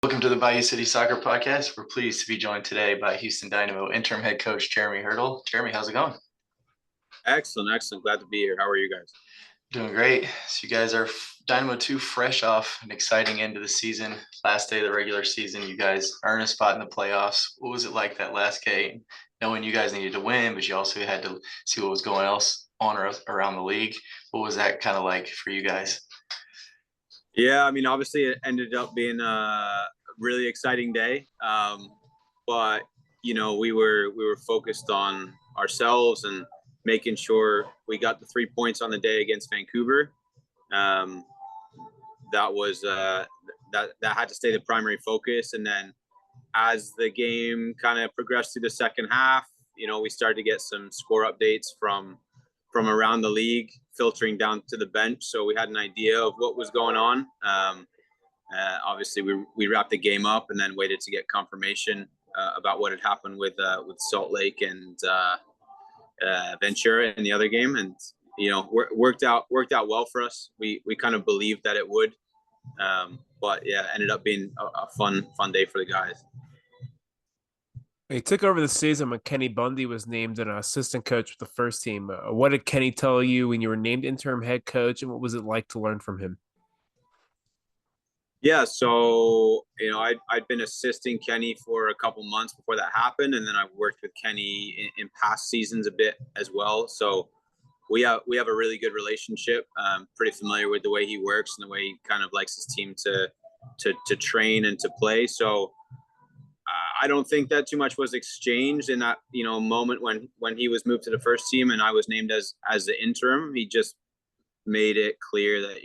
Welcome to the Bayou City Soccer Podcast. We're pleased to be joined today by Houston Dynamo interim head coach Jeremy Hurdle. Jeremy, how's it going? Excellent. Glad to be here. How are you guys? Doing great. So you guys are Dynamo 2 fresh off an exciting end of the season. Last day of the regular season, you guys earned a spot in the playoffs. What was it like that last game? Knowing you guys needed to win, but you also had to see what was going else on or around the league. What was that kind of like for you guys? Yeah, I mean, obviously it ended up being a really exciting day. But we were focused on ourselves and making sure we got the 3 points on the day against Vancouver. That was that had to stay the primary focus. And then as the game kind of progressed through the second half, we started to get some score updates from around the league filtering down to the bench. So we had an idea of what was going on. Obviously we wrapped the game up and then waited to get confirmation about what had happened with Salt Lake and Ventura in the other game. And, worked out well for us. We kind of believed that it would. But yeah, ended up being a fun day for the guys. He took over the season when Kenny Bundy was named an assistant coach with the first team. What did Kenny tell you when you were named interim head coach, and what was it like to learn from him? Yeah, so I'd been assisting Kenny for a couple months before that happened, and then I worked with Kenny in past seasons a bit as well. So we have a really good relationship. Pretty familiar with the way he works and the way he kind of likes his team to train and to play. So I don't think that too much was exchanged in that moment when he was moved to the first team and I was named as the interim. He just made it clear that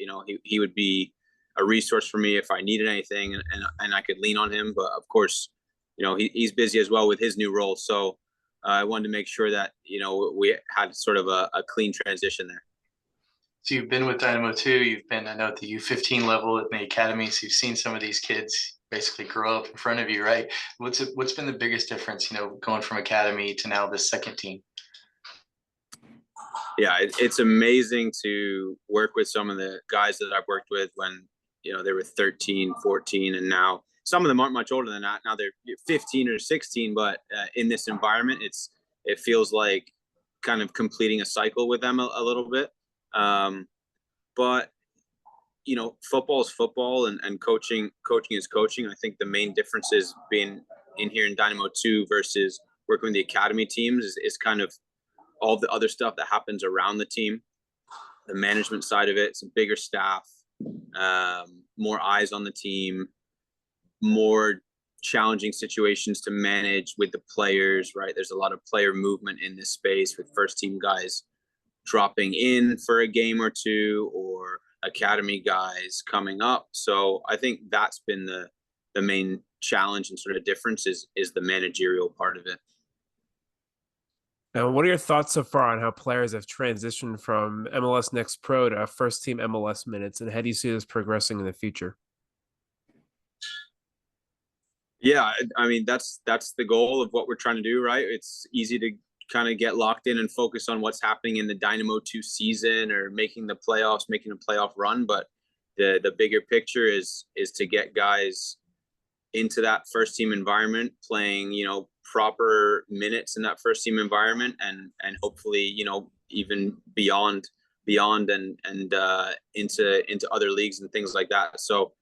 he would be a resource for me if I needed anything and I could lean on him. But of course, he's busy as well with his new role. So I wanted to make sure that we had sort of a clean transition there. So you've been with Dynamo 2. You've been, I know, at the U15 level at the academy. So you've seen some of these kids basically grow up in front of you, right? What's been the biggest difference, going from academy to now this second team? Yeah, it's amazing to work with some of the guys that I've worked with when, they were 13, 14, and now some of them aren't much older than that. Now they're 15 or 16, but in this environment, it feels like kind of completing a cycle with them a little bit. But football is football and coaching is coaching. I think the main difference is being in here in Dynamo 2 versus working with the academy teams is kind of all the other stuff that happens around the team, the management side of it. It's a bigger staff, more eyes on the team, more challenging situations to manage with the players, right? There's a lot of player movement in this space with first team guys dropping in for a game or two or academy guys coming up. So I think that's been the main challenge and sort of difference is the managerial part of it. Now, what are your thoughts so far on how players have transitioned from MLS Next Pro to first team MLS minutes, and how do you see this progressing in the future? Yeah, I mean, that's the goal of what we're trying to do, right? It's easy to kind of get locked in and focus on what's happening in the Dynamo 2 season or making the playoffs, making a playoff run. But the bigger picture is to get guys into that first team environment, playing, proper minutes in that first team environment and hopefully, even beyond and into other leagues and things like that. So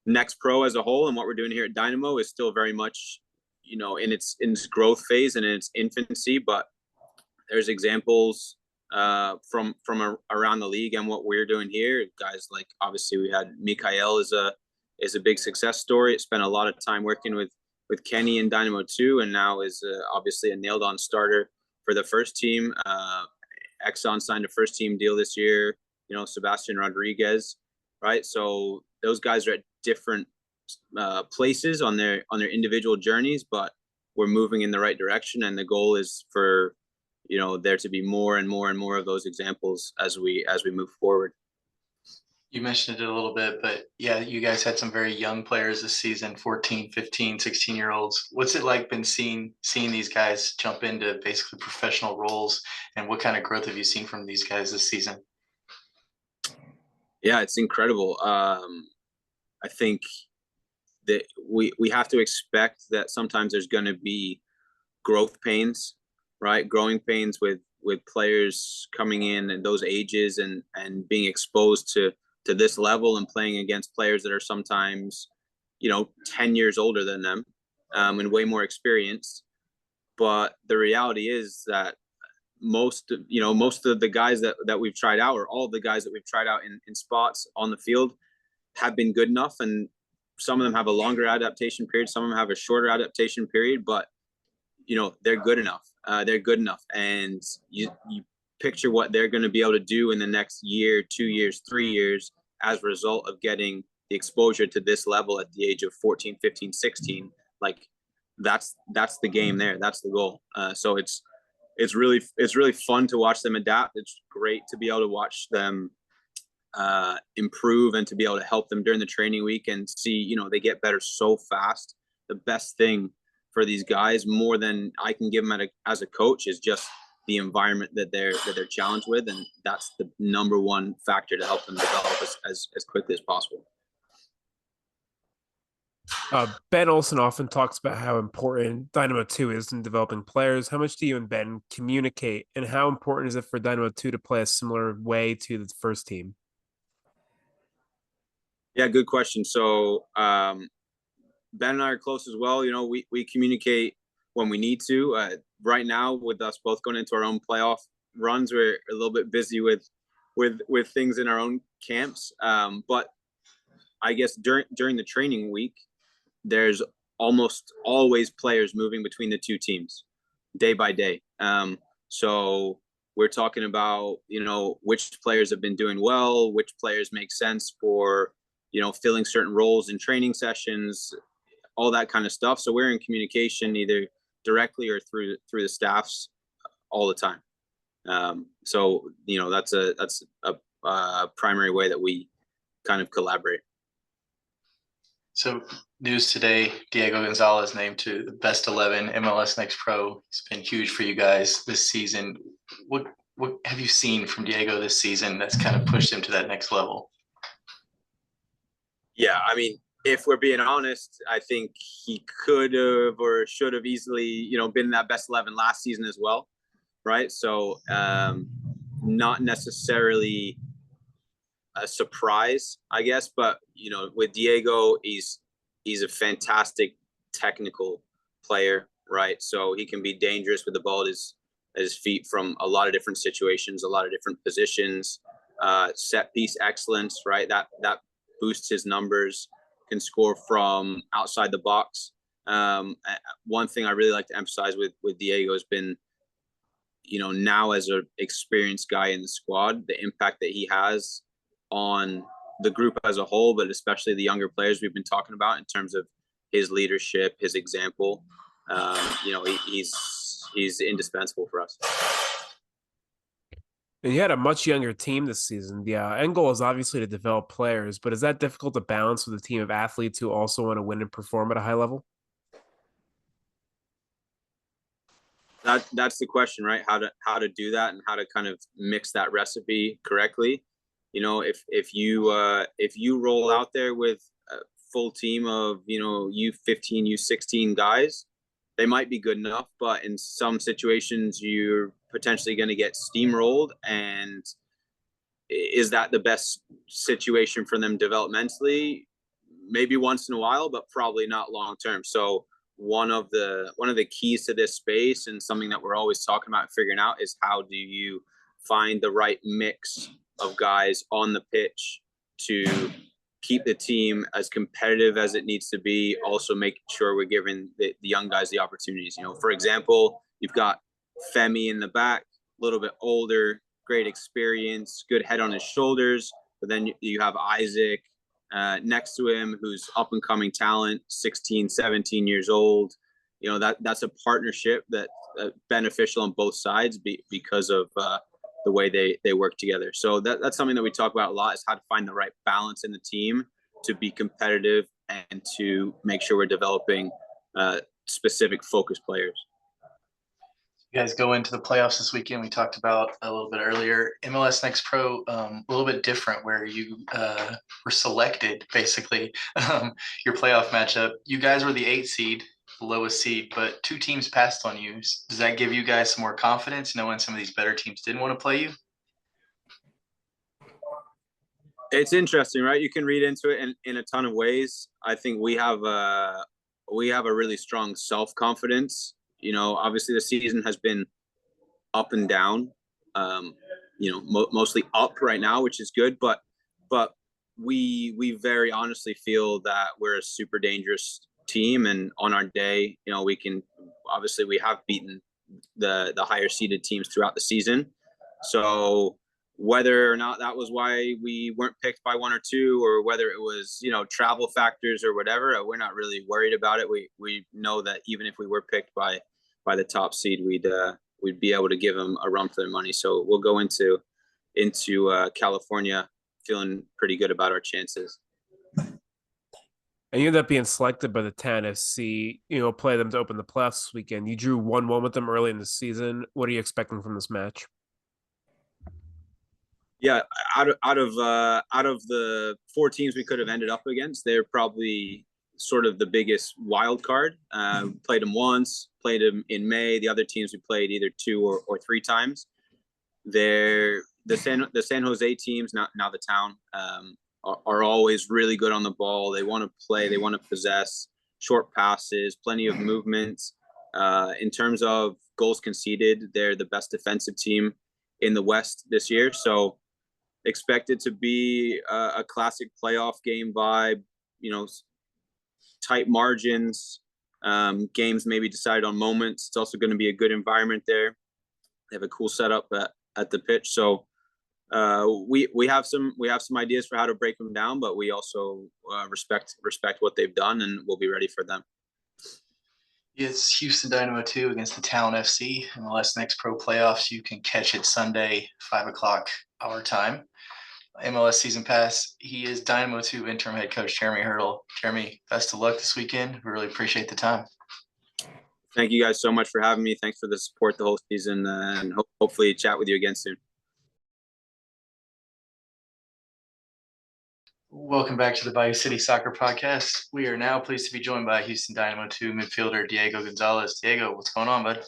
Next Pro as a whole and what we're doing here at Dynamo is still very much in its growth phase and in its infancy, but there's examples from around the league and what we're doing here. Guys like obviously we had Mikael is a big success story. It spent a lot of time working with Kenny and Dynamo 2, and now is obviously a nailed on starter for the first team. Exxon signed a first team deal this year. Sebastian Rodriguez, right? So those guys are at different places on their individual journeys, but we're moving in the right direction, and the goal is for there to be more and more and more of those examples as we move forward. You mentioned it a little bit, but yeah, you guys had some very young players this season, 14, 15, 16-year-olds. What's it like been seeing these guys jump into basically professional roles, and what kind of growth have you seen from these guys this season? Yeah, it's incredible. I think that we have to expect that sometimes there's going to be growth pains, right? Growing pains with players coming in at those ages and being exposed to this level and playing against players that are sometimes, 10 years older than them, and way more experienced. But the reality is that most of the guys that we've tried out, or all of the guys that we've tried out in spots on the field, have been good enough. And some of them have a longer adaptation period. Some of them have a shorter adaptation period, but they're good enough. They're good enough. And you picture what they're going to be able to do in the next year, 2 years, 3 years, as a result of getting the exposure to this level at the age of 14, 15, 16. Like that's the game there. That's the goal. So it's really fun to watch them adapt. It's great to be able to watch them improve and to be able to help them during the training week and see, they get better so fast. The best thing for these guys, more than I can give them as a coach, is just the environment that they're challenged with, and that's the number one factor to help them develop as quickly as possible. Ben Olsen often talks about how important Dynamo 2 is in developing players. How much do you and Ben communicate, and how important is it for Dynamo 2 to play a similar way to the first team? Yeah, good question. So Ben and I are close as well. We communicate when we need to. Right now, with us both going into our own playoff runs, we're a little bit busy with things in our own camps. But I guess during the training week, there's almost always players moving between the two teams day by day. So we're talking about, which players have been doing well, which players make sense for, filling certain roles in training sessions, all that kind of stuff. So we're in communication either directly or through the staffs all the time. So, that's a primary way that we kind of collaborate. So news today, Diego Gonzalez named to the best 11 MLS Next Pro. It's been huge for you guys this season. What have you seen from Diego this season that's kind of pushed him to that next level? Yeah, I mean, if we're being honest, I think he could have or should have easily, been in that best 11 last season as well, right? So not necessarily a surprise, I guess, but with Diego, he's a fantastic technical player, right? So he can be dangerous with the ball at his feet from a lot of different situations, a lot of different positions. Set piece excellence, right? That boosts his numbers. Can score from outside the box. One thing I really like to emphasize with Diego has been, now as an experienced guy in the squad, the impact that he has on the group as a whole, but especially the younger players we've been talking about in terms of his leadership, his example. He's indispensable for us. And you had a much younger team this season. The end goal is obviously to develop players, but is that difficult to balance with a team of athletes who also want to win and perform at a high level? That's the question, right? How to do that and how to kind of mix that recipe correctly. If you roll out there with a full team of U15, U16 guys, they might be good enough, but in some situations you're potentially going to get steamrolled. And is that the best situation for them developmentally? Maybe once in a while, but probably not long term. So one of the keys to this space, and something that we're always talking about and figuring out, is how do you find the right mix of guys on the pitch to keep the team as competitive as it needs to be, also making sure we're giving the young guys the opportunities. For example, you've got Femi in the back, a little bit older, great experience, good head on his shoulders. But then you have Isaac next to him, who's up and coming talent, 16, 17 years old. That's a partnership that's beneficial on both sides because of the way they work together. So that's something that we talk about a lot, is how to find the right balance in the team to be competitive and to make sure we're developing specific focus players. You guys go into the playoffs this weekend. We talked about a little bit earlier. MLS Next Pro, a little bit different, where you were selected basically your playoff matchup. You guys were the 8th seed, the lowest seed, but 2 teams passed on you. Does that give you guys some more confidence, knowing some of these better teams didn't want to play you? It's interesting, right? You can read into it in a ton of ways. I think we have a really strong self-confidence. Obviously the season has been up and down. Mostly up right now, which is good, but we very honestly feel that we're a super dangerous team, and on our day, we have beaten the higher seeded teams throughout the season. So whether or not that was why we weren't picked by 1 or 2, or whether it was, travel factors or whatever, we're not really worried about it. We know that even if we were picked by the top seed, we'd be able to give them a run for their money. So we'll go into California feeling pretty good about our chances. And you ended up being selected by the Town FC, play them to open the playoffs this weekend. You drew 1-1 with them early in the season. What are you expecting from this match? Yeah, out of the 4 teams we could have ended up against, they're probably sort of the biggest wild card. Played them once, played them in May. The other teams we played either 2 or 3 times. They're the San Jose teams, now the Town, are always really good on the ball. They want to play, they want to possess, short passes, plenty of movement. In terms of goals conceded, they're the best defensive team in the West this year. So expect it to be a classic playoff game vibe, tight margins, games maybe decided on moments. It's also going to be a good environment there. They have a cool setup at the pitch. So we have some ideas for how to break them down, but we also respect what they've done, and we'll be ready for them. It's Houston Dynamo 2 against the Town FC in the MLS Next Pro playoffs. You can catch it Sunday, 5:00 our time. MLS Season Pass. He is Dynamo 2 interim head coach Jeremy Hurdle. Jeremy, best of luck this weekend. We really appreciate the time. Thank you guys so much for having me. Thanks for the support the whole season, and hopefully chat with you again soon. Welcome back to the Bayou City Soccer Podcast. We are now pleased to be joined by Houston Dynamo 2 midfielder Diego Gonzalez. Diego, what's going on, bud?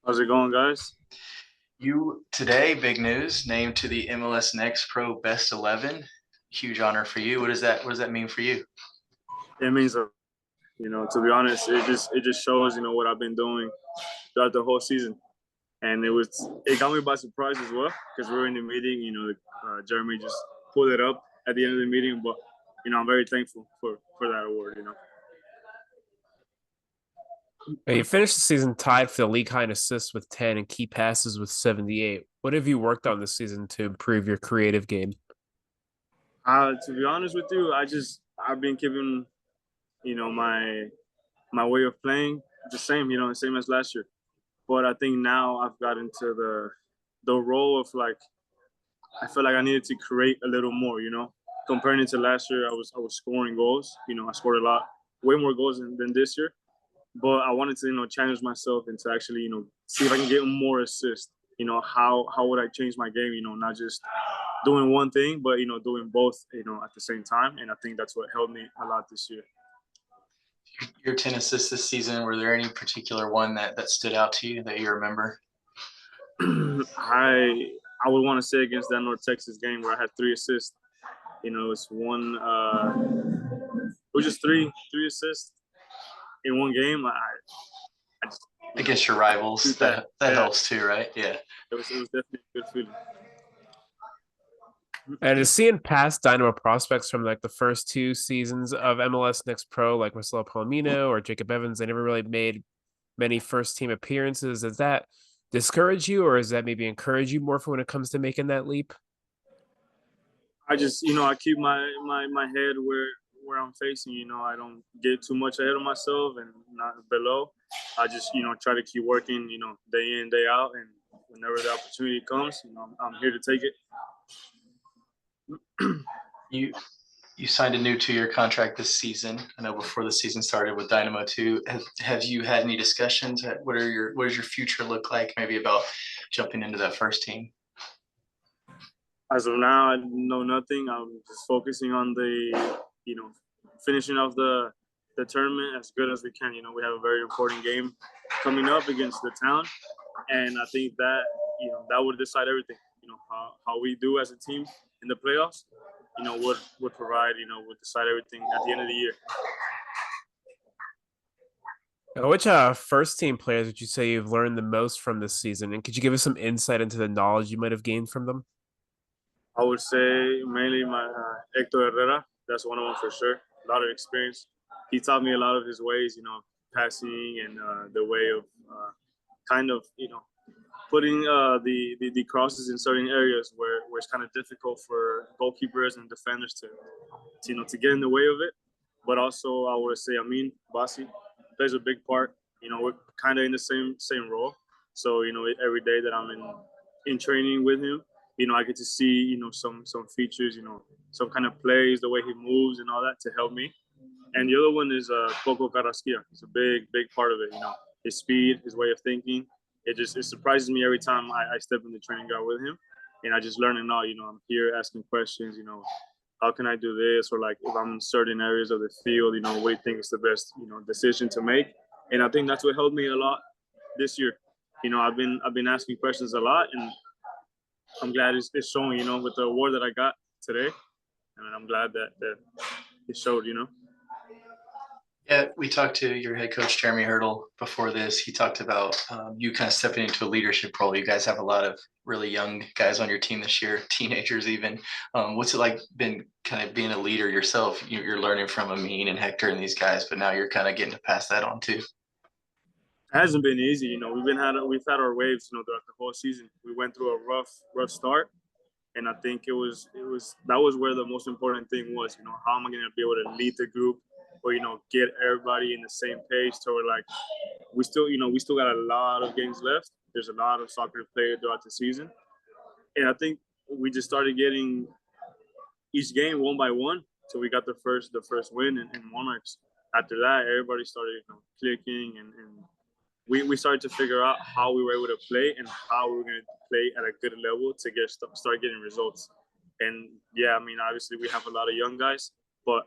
How's it going, guys? You today, big news, named to the MLS Next Pro Best 11. Huge honor for you. What does that mean for you? It means, to be honest, it just shows, what I've been doing throughout the whole season, and it got me by surprise as well, because we were in the meeting. Jeremy just pulled it up at the end of the meeting, but I'm very thankful for that award. You finished the season tied for the league high in assists with 10 and key passes with 78. What have you worked on this season to improve your creative game? To be honest with you, I've been keeping, my way of playing the same, same as last year. But I think now I've got into the role of, I feel like I needed to create a little more, Comparing it to last year, I was scoring goals. I scored a lot, way more goals than this year. But I wanted to, challenge myself and to actually, see if I can get more assists. How would I change my game? Not just doing one thing, but doing both. At the same time. And I think that's what helped me a lot this year. Your 10 assists this season. Were there any particular one that stood out to you that you remember? I would want to say against that North Texas game where I had 3 assists. It's one. It was just three assists in one game. I just, against your rivals, that helps too, right? Yeah. It was definitely a good feeling. And is seeing past Dynamo prospects from the first 2 seasons of MLS Next Pro, like Marcelo Palomino or Jacob Evans, they never really made many first team appearances. Does that discourage you, or does that maybe encourage you more for when it comes to making that leap? I just, I keep my head where I'm facing. I don't get too much ahead of myself and not below. I just, try to keep working, day in, day out, and whenever the opportunity comes, I'm here to take it. You signed a new 2-year contract this season. I know before the season started with Dynamo 2. Have you had any discussions? What does your future look like? Maybe about jumping into that first team. As of now, I know nothing. I'm just focusing on finishing off the tournament as good as we can. We have a very important game coming up against the town, and I think that that would decide everything. How we do as a team in the playoffs. Would provide. Would decide everything at the end of the year. Which first team players would you say you've learned the most from this season? And could you give us some insight into the knowledge you might have gained from them? I would say mainly my Hector Herrera. That's one of them for sure. A lot of experience. He taught me a lot of his ways, passing and the way of putting the crosses in certain areas where it's kind of difficult for goalkeepers and defenders to get in the way of it. But also, I would say Basi plays a big part. We're kind of in the same role. So every day that I'm in training with him, I get to see some features, some kind of plays, the way he moves and all that to help me. And the other one is Coco Carrasquilla. He's a big part of it. His speed, his way of thinking. It surprises me every time I step in the training ground with him, and I just learn and all. I'm here asking questions. How can I do this? Or like if I'm in certain areas of the field, what do you think is the best decision to make? And I think that's what helped me a lot this year. I've been asking questions a lot, and I'm glad it's showing. With the award that I got today, and I'm glad that it showed. Yeah, we talked to your head coach, Jeremy Hurdle, before this. He talked about you kind of stepping into a leadership role. You guys have a lot of really young guys on your team this year, teenagers even. What's it like been kind of being a leader yourself? You're learning from Amin and Hector and these guys, but now you're kind of getting to pass that on too. It hasn't been easy. We've had our waves, throughout the whole season. We went through a rough start. And I think that was where the most important thing was, how am I going to be able to lead the group or, get everybody in the same page to where like we still got a lot of games left. There's a lot of soccer to play throughout the season. And I think we just started getting each game one by one. So we got the first win in Monarchs. After that, everybody started clicking and we started to figure out how we were able to play and how we were going to play at a good level to start getting results. And yeah, obviously we have a lot of young guys, but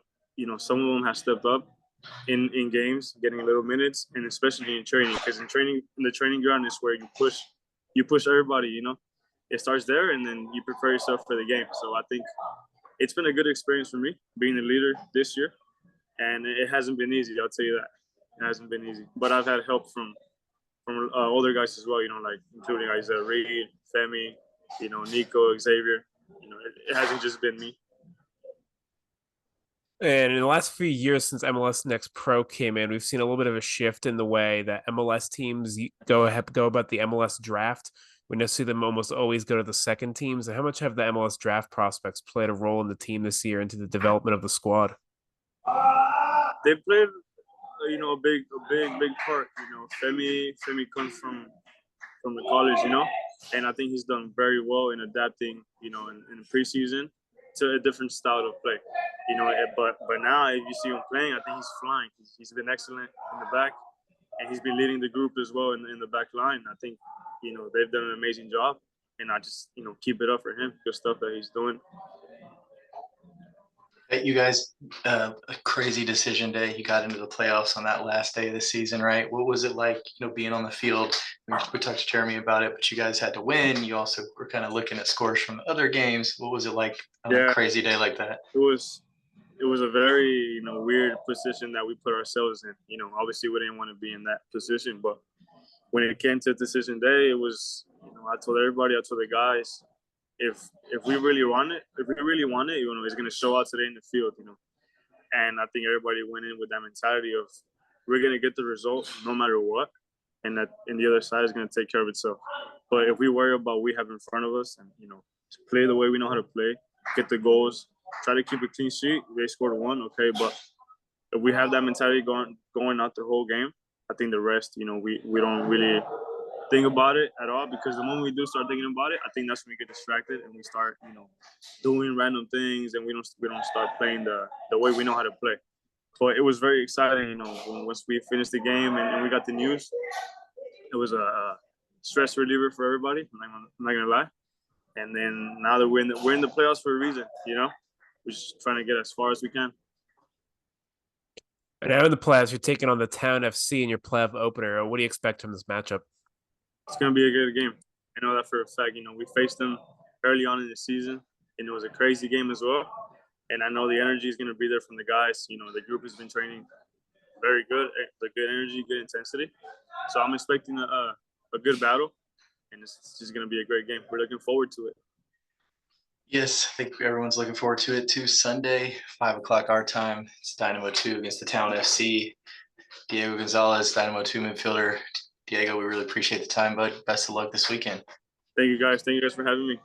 some of them have stepped up in games, getting little minutes, and especially in training. Because in the training ground is where you push everybody. It starts there, and then you prepare yourself for the game. So I think it's been a good experience for me being a leader this year, and it hasn't been easy. I'll tell you that it hasn't been easy. But I've had help from older guys as well, like including Isaiah Reed, Femi, Nico, Xavier. It hasn't just been me. And in the last few years since MLS Next Pro came in, we've seen a little bit of a shift in the way that MLS teams go about the MLS draft. We now see them almost always go to the second teams. And how much have the MLS draft prospects played a role in the team this year into the development of the squad? They played a big part. Femi comes from the college, and I think he's done very well in adapting, in preseason to a different style of play. But now if you see him playing, I think he's flying. He's been excellent in the back, and he's been leading the group as well in the back line. I think, they've done an amazing job, and I just, keep it up for him, good stuff that he's doing. You guys, a crazy decision day. You got into the playoffs on that last day of the season, right? What was it like, being on the field? We talked to Jeremy about it, but you guys had to win. You also were kind of looking at scores from other games. What was it like on a crazy day like that? It was a very, weird position that we put ourselves in. Obviously we didn't want to be in that position, but when it came to decision day, it was, I told the guys, if we really want it, it's going to show out today in the field, And I think everybody went in with that mentality of we're going to get the result no matter what, and the other side is going to take care of itself. But if we worry about what we have in front of us and, play the way we know how to play, get the goals, try to keep a clean sheet. They scored one, okay, but if we have that mentality going out the whole game, I think the rest, we don't really think about it at all, because the moment we do start thinking about it, I think that's when we get distracted and we start, doing random things, and we don't start playing the way we know how to play. But it was very exciting, once we finished the game and we got the news. It was a stress reliever for everybody. I'm not gonna lie. And then now that we're in the playoffs for a reason, we're just trying to get as far as we can. And now in the playoffs, you're taking on the Town FC in your playoff opener. What do you expect from this matchup? It's gonna be a good game. I know that for a fact. We faced them early on in the season, and it was a crazy game as well. And I know the energy is gonna be there from the guys. The group has been training very good, the good energy, good intensity. So I'm expecting a good battle, and it's just gonna be a great game. We're looking forward to it. Yes, I think everyone's looking forward to it too. Sunday, 5 o'clock our time. It's Dynamo 2 against the Town FC. Diego Gonzalez, Dynamo 2 midfielder. Diego, we really appreciate the time, bud. Best of luck this weekend. Thank you guys for having me.